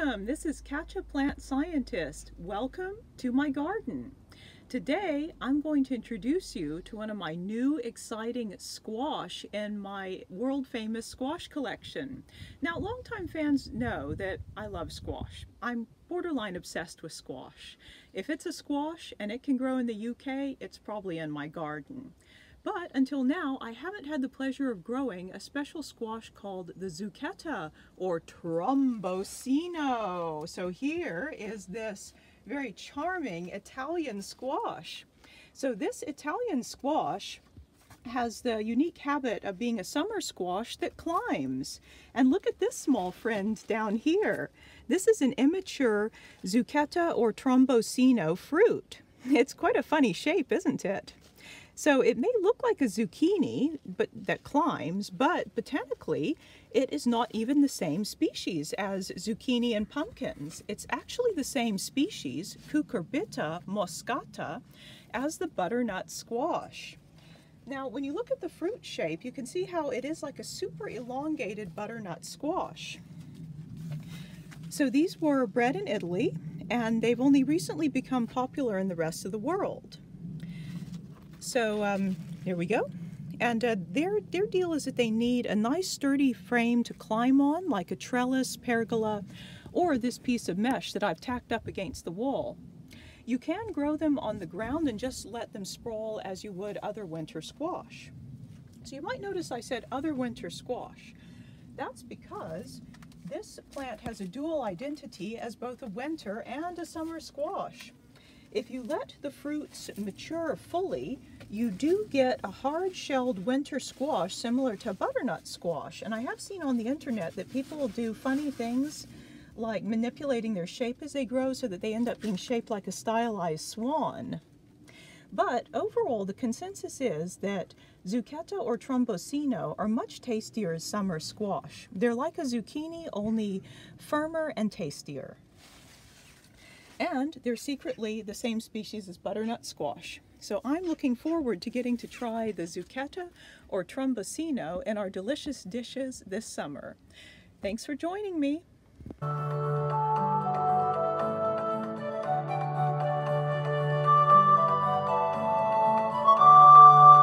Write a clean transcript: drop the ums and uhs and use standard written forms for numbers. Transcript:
Welcome! This is Katia, plant scientist. Welcome to my garden. Today I'm going to introduce you to one of my new exciting squash in my world famous squash collection. Now, longtime fans know that I love squash. I'm borderline obsessed with squash. If it's a squash and it can grow in the UK, it's probably in my garden. But until now, I haven't had the pleasure of growing a special squash called the Zucchetta or Tromboncino. So here is this very charming Italian squash. So this Italian squash has the unique habit of being a summer squash that climbs. And look at this small friend down here. This is an immature Zucchetta or Tromboncino fruit. It's quite a funny shape, isn't it? So it may look like a zucchini that climbs, but botanically it is not even the same species as zucchini and pumpkins. It's actually the same species, Cucurbita moschata, as the butternut squash. Now when you look at the fruit shape, you can see how it is like a super elongated butternut squash. So these were bred in Italy, and they've only recently become popular in the rest of the world. So here we go. And their deal is that they need a nice sturdy frame to climb on, like a trellis, pergola, or this piece of mesh that I've tacked up against the wall. You can grow them on the ground and just let them sprawl as you would other winter squash. So you might notice I said other winter squash. That's because this plant has a dual identity as both a winter and a summer squash. If you let the fruits mature fully, you do get a hard-shelled winter squash similar to butternut squash. And I have seen on the internet that people will do funny things like manipulating their shape as they grow so that they end up being shaped like a stylized swan. But overall, the consensus is that Zucchetta or Tromboncino are much tastier as summer squash. They're like a zucchini, only firmer and tastier. And they're secretly the same species as butternut squash. So I'm looking forward to getting to try the Zucchetta or Tromboncino in our delicious dishes this summer. Thanks for joining me.